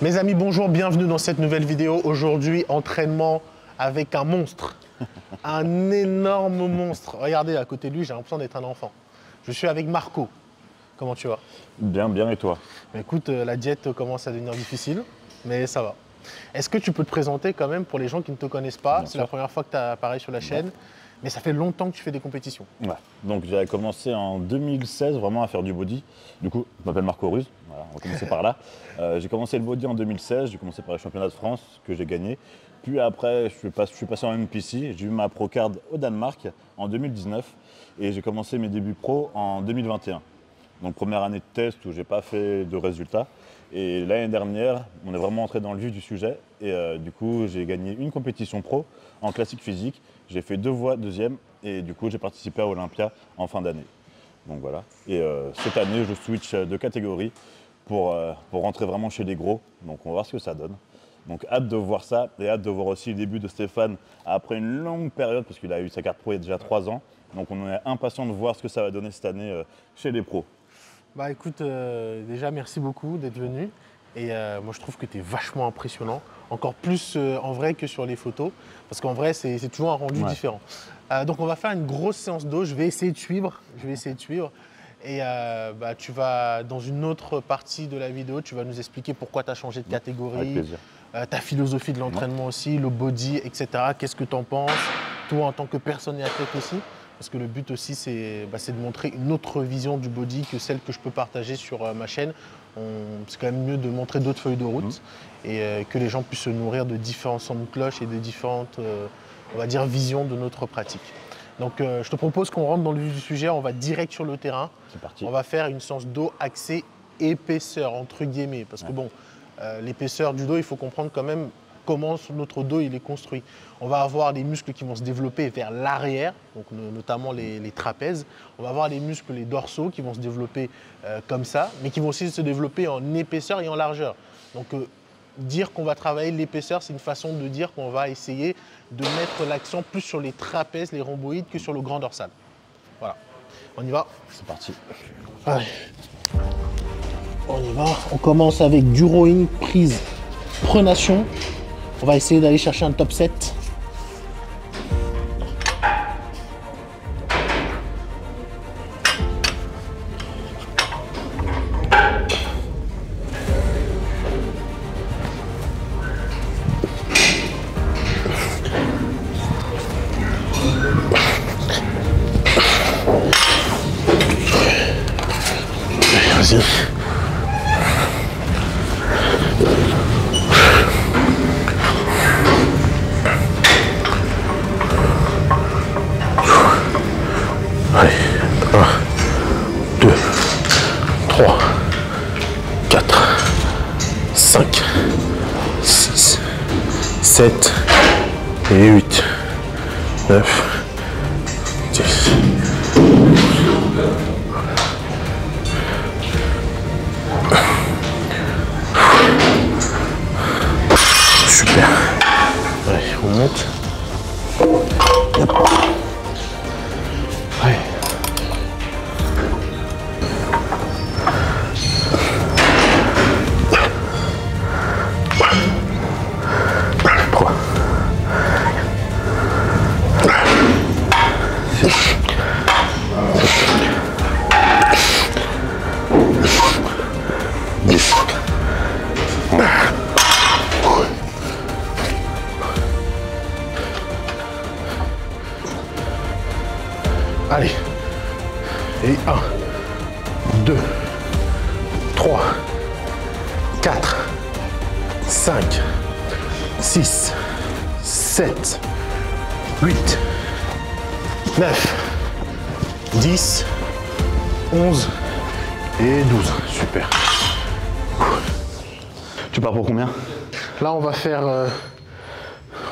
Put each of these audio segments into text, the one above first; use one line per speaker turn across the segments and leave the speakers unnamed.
Mes amis, bonjour, bienvenue dans cette nouvelle vidéo. Aujourd'hui, entraînement avec un monstre. Un énorme monstre. Regardez, à côté de lui, j'ai l'impression d'être un enfant. Je suis avec Marco. Comment tu vas?
Bien, bien, et toi?
Écoute, la diète commence à devenir difficile, mais ça va. Est-ce que tu peux te présenter quand même pour les gens qui ne te connaissent pas? C'est la première fois que tu apparais sur la chaîne, mais ça fait longtemps que tu fais des compétitions.
Ouais. Donc j'avais commencé en 2016 vraiment à faire du body. Du coup, je m'appelle Marco Ruz, voilà, on va commencer par là. J'ai commencé le body en 2016, j'ai commencé par les championnats de France que j'ai gagné. Puis après, je suis passé en NPC, j'ai eu ma pro card au Danemark en 2019 et j'ai commencé mes débuts pro en 2021. Donc première année de test où j'ai pas fait de résultats. Et l'année dernière, on est vraiment entré dans le vif du sujet et du coup j'ai gagné une compétition pro en classique physique. J'ai fait 2 voies deuxième et du coup j'ai participé à Olympia en fin d'année. Donc voilà. Et cette année je switch de catégorie pour rentrer vraiment chez les gros. Donc on va voir ce que ça donne. Donc hâte de voir ça et hâte de voir aussi le début de Stéphane après une longue période parce qu'il a eu sa carte pro il y a déjà 3 ans. Donc on est impatient de voir ce que ça va donner cette année chez les pros.
Bah écoute, déjà merci beaucoup d'être venu. Et moi je trouve que tu es vachement impressionnant. Encore plus en vrai que sur les photos. Parce qu'en vrai c'est toujours un rendu différent. Donc on va faire une grosse séance d'eau. Je vais essayer de suivre. Et tu vas, dans une autre partie de la vidéo, tu vas nous expliquer pourquoi tu as changé de catégorie. Ta philosophie de l'entraînement aussi, le body, etc. Qu'est-ce que tu en penses? Toi en tant que personne et athlète aussi. Parce que le but aussi, c'est de montrer une autre vision du body que celle que je peux partager sur ma chaîne. C'est quand même mieux de montrer d'autres feuilles de route et que les gens puissent se nourrir de différents sons de cloche et de différentes, on va dire, visions de notre pratique. Donc, je te propose qu'on rentre dans le vif du sujet. On va direct sur le terrain.
C'est parti.
On va faire une séance dos axée épaisseur, entre guillemets. Parce que bon, l'épaisseur du dos, il faut comprendre quand même comment notre dos il est construit. On va avoir les muscles qui vont se développer vers l'arrière, donc notamment les trapèzes. On va avoir les muscles, les dorsaux qui vont se développer comme ça, mais qui vont aussi se développer en épaisseur et en largeur. Donc dire qu'on va travailler l'épaisseur, c'est une façon de dire qu'on va essayer de mettre l'accent plus sur les trapèzes, les rhomboïdes, que sur le grand dorsal. Voilà, on y va?
C'est parti.
Allez, on y va. On commence avec du rowing, prise, prenation. On va essayer d'aller chercher un top 7. Vas-y. Allez, 1, 2, 3, 4, 5, 6, 7 et 8, 9, 10. Super. Allez, on monte. Allez. Trois. Six. 10. Allez, et 1, 2, 3, 4, 5, 6, 7, 8, 9, 10, 11 et 12. Super.
Tu pars pour combien?
Là, on va faire...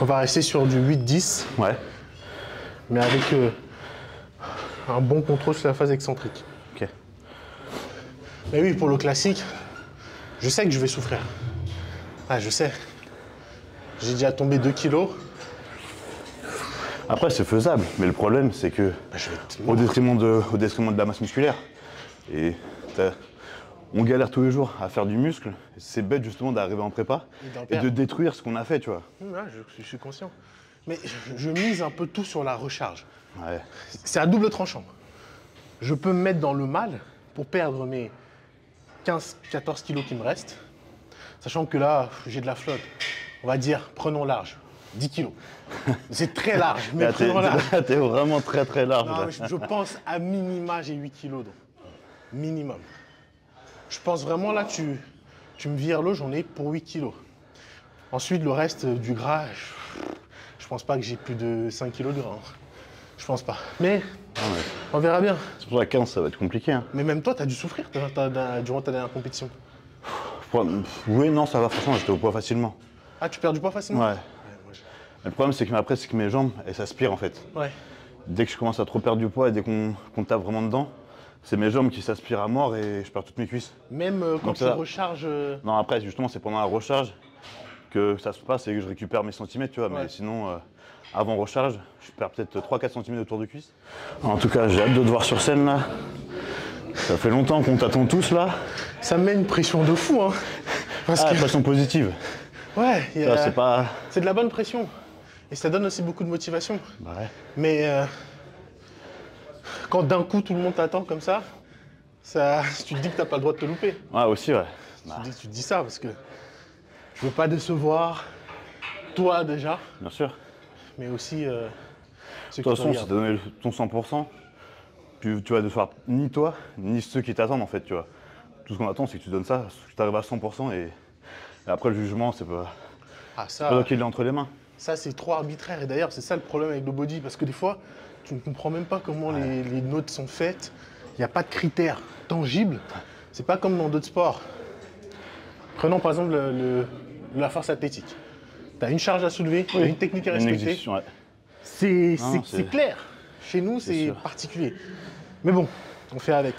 on va rester sur du 8-10.
Ouais.
Mais avec un bon contrôle sur la phase excentrique.
Ok.
Mais oui, pour le classique, je sais que je vais souffrir. Ah, je sais. J'ai déjà tombé 2 kilos.
Après, c'est faisable, mais le problème, c'est que au détriment de la masse musculaire. Et on galère tous les jours à faire du muscle. C'est bête justement d'arriver en prépa et de détruire ce qu'on a fait, tu vois.
Ouais, je suis conscient. Mais je mise un peu tout sur la recharge.
Ouais.
C'est à double tranchant. Je peux me mettre dans le mal pour perdre mes 15-14 kilos qui me restent, sachant que là, j'ai de la flotte. On va dire, prenons large, 10 kilos. C'est très large, mais
Là,
prenons large.
t'es vraiment très très large.
Non,
là.
mais je pense à minima, j'ai 8 kilos. Donc. Minimum. Je pense vraiment là, tu me vires l'eau, j'en ai pour 8 kilos. Ensuite, le reste du gras, je pense pas que j'ai plus de 5 kilos de gras. Hein. Je pense pas. Mais on verra bien.
C'est pour la 15, ça va être compliqué. Hein.
Mais même toi, t'as dû souffrir durant ta dernière compétition.
Oui, non, ça va, franchement, j'étais au poids facilement.
Ah, tu perds du poids facilement?
Ouais. Mais le problème, c'est que après, c'est que mes jambes, elles s'aspirent en fait.
Ouais.
Dès que je commence à trop perdre du poids et dès qu'on tape vraiment dedans, c'est mes jambes qui s'aspirent à mort et je perds toutes mes cuisses.
Même quand
Donc
tu
ça-
recharges.
Non, après, justement, c'est pendant la recharge que ça se passe et que je récupère mes centimètres, tu vois.
Ouais.
Mais sinon, avant recharge, je perds peut-être 3-4 centimètres autour de cuisse. En tout cas, j'ai hâte de te voir sur scène là. Ça fait longtemps qu'on t'attend tous là.
Ça me met une pression de fou, hein. Parce
Ah,
que.
pression positive.
Ouais,
Ça, c'est pas.
c'est de la bonne pression. Et ça donne aussi beaucoup de motivation.
Bah ouais.
Mais quand d'un coup tout le monde t'attend comme ça, tu te dis que t'as pas le droit de te louper.
Ouais, aussi, ouais. Bah,
Tu te dis ça parce que je veux pas décevoir toi déjà,
bien sûr.
mais aussi ceux
De
qui
toute
te
façon, si
regardent.
t'as donné ton 100%, tu vas devoir ni toi, ni ceux qui t'attendent en fait, tu vois. Tout ce qu'on attend, c'est que tu donnes ça, que tu arrives à 100% et après le jugement, c'est pas
Ah,
pas toi qui l'as entre les mains.
ça c'est trop arbitraire. Et d'ailleurs, c'est ça le problème avec le body, parce que des fois, tu ne comprends même pas comment les notes sont faites. Il n'y a pas de critères tangibles. C'est pas comme dans d'autres sports. Prenons par exemple la force athlétique. Tu as une charge à soulever, tu as une technique à
Une
respecter.
exécution, ouais.
C'est
c'est-
clair. Chez nous, c'est
sûr.
particulier. Mais bon, on fait avec.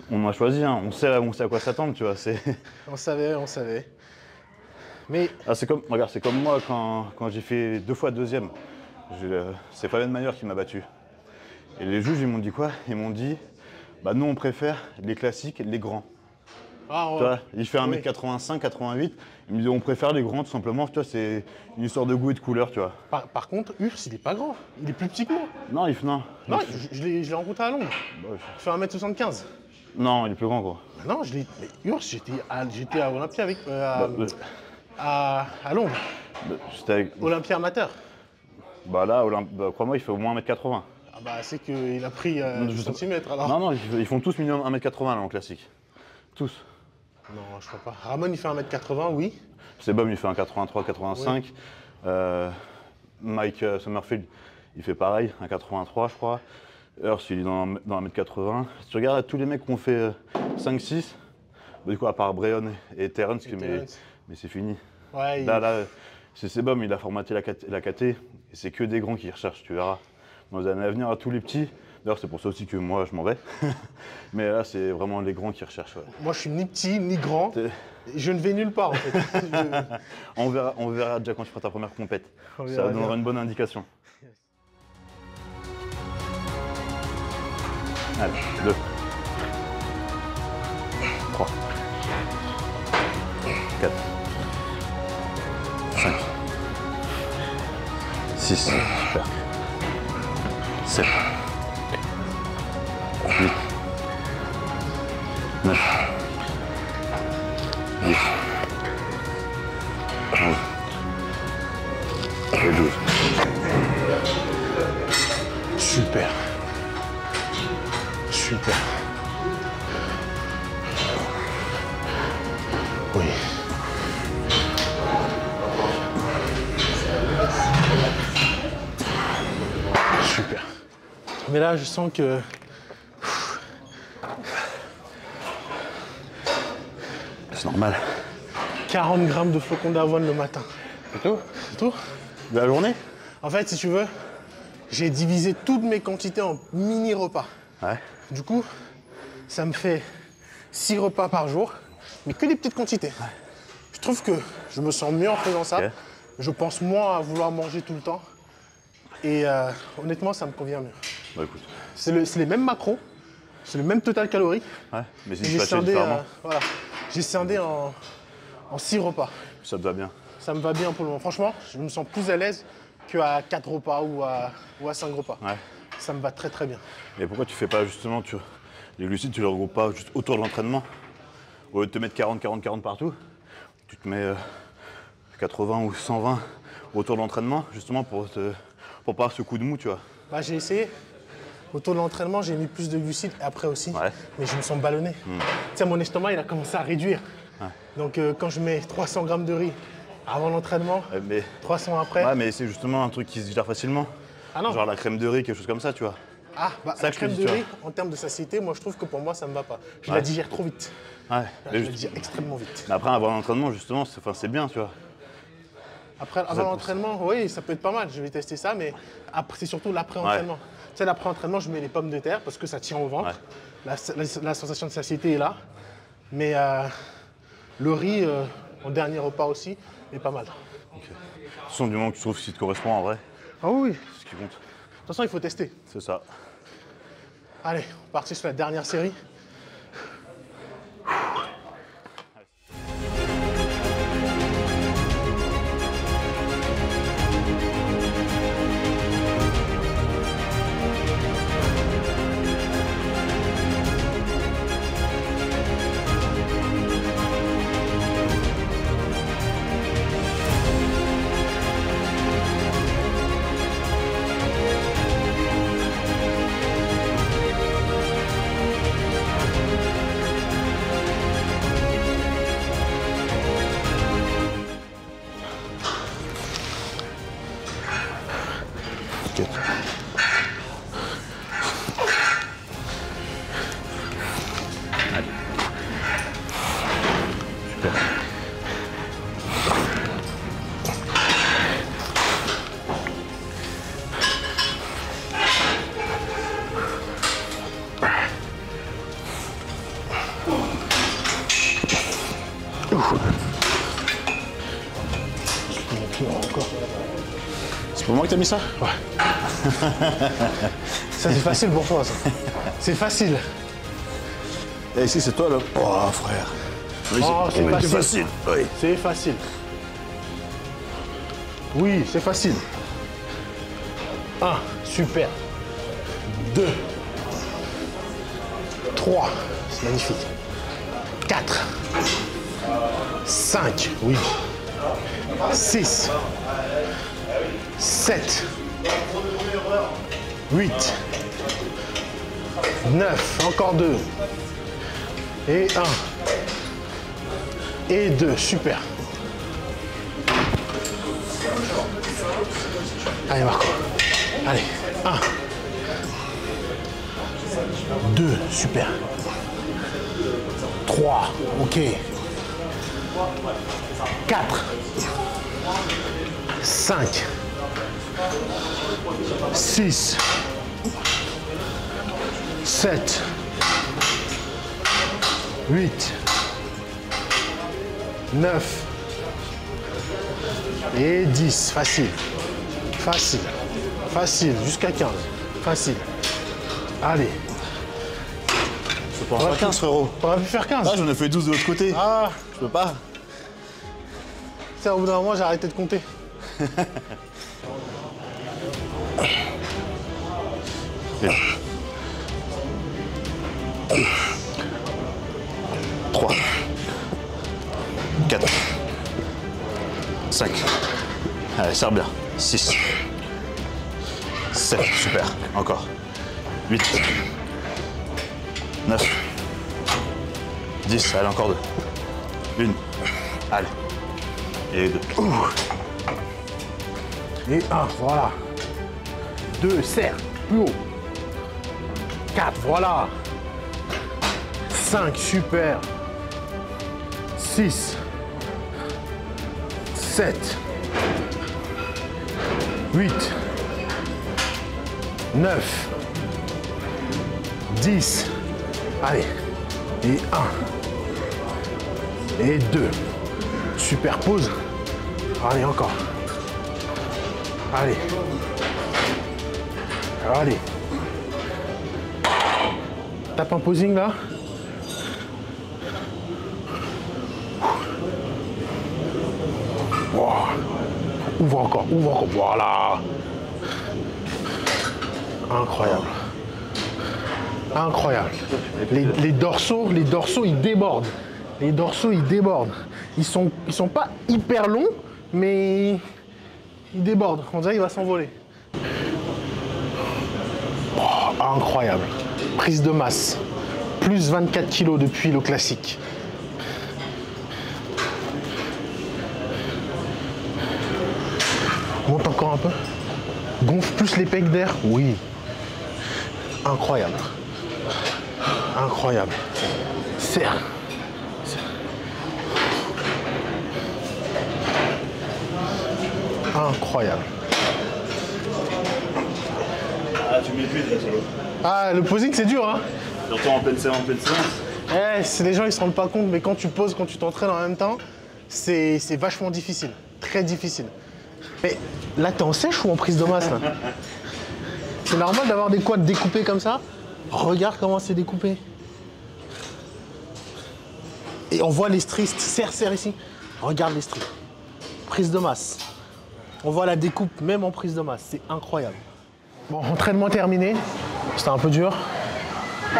On a choisi, hein. On sait à quoi s'attendre, tu vois.
On savait, on savait. Mais
Ah, regarde, c'est comme moi quand j'ai fait 2 fois deuxième. C'est Fabien Mayer qui m'a battu. Et les juges, ils m'ont dit quoi? Ils m'ont dit, bah nous on préfère les classiques, les grands.
ah,
Tu vois, il fait
Oui.
1m85, 88. Il me dit on préfère les grands tout simplement, tu vois, c'est une histoire de goût et de couleur, tu vois.
par contre, Urs, il est pas grand. Il est plus petit que moi.
Non,
Non, je l'ai rencontré à Londres.
Bah,
Il fait 1m75.
non, il est plus grand quoi.
Bah non, mais Urs, j'étais à Olympia avec, à Londres.
J'étais avec-
Olympia amateur.
Bah là, crois-moi, il fait au moins 1m80.
Ah bah c'est qu'il a pris
je
10
sais pas.
centimètres alors.
Non, non, ils font tous minimum 1m80 là en classique. Tous.
Non, je crois pas. Ramon, il fait 1m80, oui.
Sebum, il fait un 83, 85. Mike Summerfield, il fait pareil, un 83, je crois. Earth, il est dans 1m80. Si tu regardes tous les mecs qui ont fait 5-6, du coup, à part Breon et Terrence,
Terrence.
mais c'est fini.
Ouais,
Là, c'est Sebum, il a formaté la KT, et c'est que des grands qui recherchent, tu verras. Dans les années à venir, à tous les petits, d'ailleurs, c'est pour ça aussi que moi, je m'en vais. Mais là, c'est vraiment les grands qui recherchent. Ouais.
moi, je suis ni petit, ni grand.
T'es-
Je ne vais nulle part, en fait.
On verra déjà quand tu feras ta première compète.
On
Ça
verra
donnera
bien.
une bonne indication. Allez, 2, 3, 4, 5, 6, super, 7, 8, 9, 10, 11 et 12.
Super. Super. Oui. Super. Mais là, je sens que...
C'est normal.
40 grammes de flocons d'avoine le matin.
C'est tout?
C'est tout?
De la journée?
En fait, si tu veux, j'ai divisé toutes mes quantités en mini-repas.
Ouais.
Du coup, ça me fait 6 repas par jour, mais que des petites quantités. Je trouve que je me sens mieux en faisant ça.
Ok.
Je pense moins à vouloir manger tout le temps. Et honnêtement, ça me convient mieux.
Bah écoute.
C'est les mêmes macros, C'est le même total calorique.
Ouais, mais si
Et
tu
j'ai
fais
scindé,
différemment,
voilà. J'ai scindé en 6 repas.
ça te va bien.
Ça me va bien pour le moment. Franchement, je me sens plus à l'aise qu'à 4 repas ou à 5 repas.
Ouais.
Ça me va très très bien.
Et pourquoi tu fais pas justement, les glucides, tu les regroupes pas juste autour de l'entraînement? Au lieu de te mettre 40-40-40 partout, tu te mets 80 ou 120 autour de l'entraînement, justement pour pas avoir ce coup de mou, tu vois.
Bah, j'ai essayé. Autour de l'entraînement, j'ai mis plus de glucides et après aussi.
Ouais.
Mais je me sens ballonné. Tu sais, mon estomac, il a commencé à réduire.
Ouais.
Donc quand je mets 300 grammes de riz avant l'entraînement,
Mais,
300 après.
ouais, mais c'est justement un truc qui se digère facilement.
Ah non.
Genre la crème de riz, quelque chose comme ça, tu vois.
Ah, bah,
ça
la
que je te
crème
dis,
de
tu
riz, en termes de satiété, moi je trouve que pour moi ça me va pas. Je
Ouais.
la digère trop vite.
Ouais.
Je la digère extrêmement vite.
Mais après, avoir un entraînement, justement, c'est bien, tu vois.
Après, avant l'entraînement, oui, ça peut être pas mal. Je vais tester ça, mais après, c'est surtout l'après-entraînement. Tu sais, l'après-entraînement, je mets les pommes de terre parce que ça tient au ventre.
Ouais.
La sensation de satiété est là. Mais le riz, en dernier repas aussi, est pas mal.
Ok. De toute façon, du moment que tu trouves ce qui te correspond en vrai,
Ah oui.
c'est ce qui compte.
De toute façon, il faut tester.
C'est ça.
Allez, on est parti sur la dernière série.
C'est pour moi que t'as mis ça?
Ouais. Ça, c'est facile pour toi, ça. C'est facile.
Et ici, c'est toi, là. Oh, frère. Oui,
Oh, c'est facile.
facile. Oui.
C'est facile. Oui, c'est facile. 1, super. 2, 3, c'est magnifique. 4, 5, oui. 6, 7, 8, 9, encore 2. Et 1. Et 2, super. Allez Marco, allez, 1. 2, super. 3, ok. 4, 5, 6, 7, 8, 9 et 10. Facile. Facile. Facile. Jusqu'à 15. Facile. Allez.
Je peux en faire 15, frérot.
On aurait pu faire 15.
Ah, j'en ai fait 12 de l'autre côté.
Ah,
Je peux pas.
tu sais, au bout d'un moment, j'ai arrêté de compter.
Et 3, 4, 5. Allez, serre bien. 6, 7, super. Encore. 8, 9, 10. Allez, encore 2. 1. Allez. Et 2.
Et 1, voilà. 2, serre. Plus haut. 4, voilà. 5, super. 6, 7, 8, 9, 10. Allez. Et 1. Et 2. Super, pause. Allez, encore. Allez. Allez. Tape un posing là. Wow. Ouvre encore, voilà. Incroyable. Incroyable. Les dorsaux, ils débordent. Ils sont pas hyper longs, mais ils débordent. On dirait qu'il va s'envoler. Oh, incroyable. Prise de masse. Plus 24 kg depuis le classique. Monte encore un peu. Gonfle plus les pecs d'air. Oui. Incroyable. Incroyable. Serre. Incroyable.
Ah, tu m'épuises là, salaud.
Ah, le posing, c'est dur, hein.
Surtout en pleine séance.
Les gens, ils se rendent pas compte, mais quand tu poses, quand tu t'entraînes en même temps, c'est vachement difficile. Très difficile. Mais là, t'es en sèche ou en prise de masse, là? C'est normal d'avoir des quads découpés comme ça? Regarde comment c'est découpé. Et on voit les stries, serre ici. Regarde les stries. Prise de masse. On voit la découpe même en prise de masse. C'est incroyable. Bon, entraînement terminé. C'était un peu dur.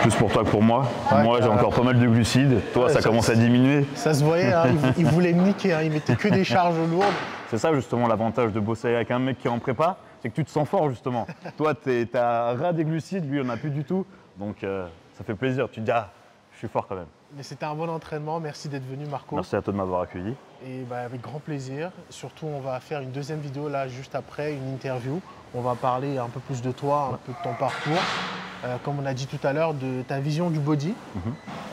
Plus pour toi que pour moi.
Ouais,
moi, j'ai encore pas mal de glucides. Toi, ça commence à diminuer.
Ça se voyait, hein, il voulait me niquer. Hein, il mettait que des charges lourdes.
C'est ça, justement, l'avantage de bosser avec un mec qui est en prépa. C'est que tu te sens fort, justement. Toi, t'as ras des glucides, lui, on n'a plus du tout. Donc, ça fait plaisir. Tu te dis, ah, je suis fort quand même.
Mais c'était un bon entraînement. Merci d'être venu, Marco.
Merci à toi de m'avoir accueilli.
Et bah, avec grand plaisir. Surtout, on va faire une deuxième vidéo là, juste après, une interview. On va parler un peu plus de toi, un peu de ton parcours. Comme on a dit tout à l'heure, de ta vision du body.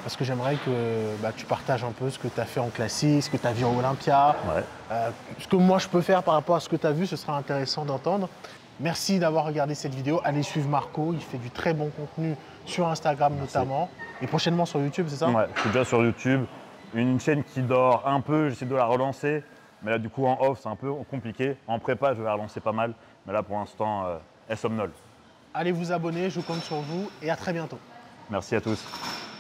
Parce que j'aimerais que tu partages un peu ce que tu as fait en classique, ce que tu as vu en Olympia.
Ouais.
Ce que moi je peux faire par rapport à ce que tu as vu, ce sera intéressant d'entendre. Merci d'avoir regardé cette vidéo. Allez suivre Marco, il fait du très bon contenu sur Instagram notamment. Et prochainement sur YouTube, c'est ça?
Ouais, je suis déjà sur YouTube. Une chaîne qui dort un peu, j'essaie de la relancer. Mais là, du coup, en off, c'est un peu compliqué. En prépa, je vais la relancer pas mal. Mais là, pour l'instant, elle somnole.
Allez vous abonner, je compte sur vous et à très bientôt.
Merci à tous.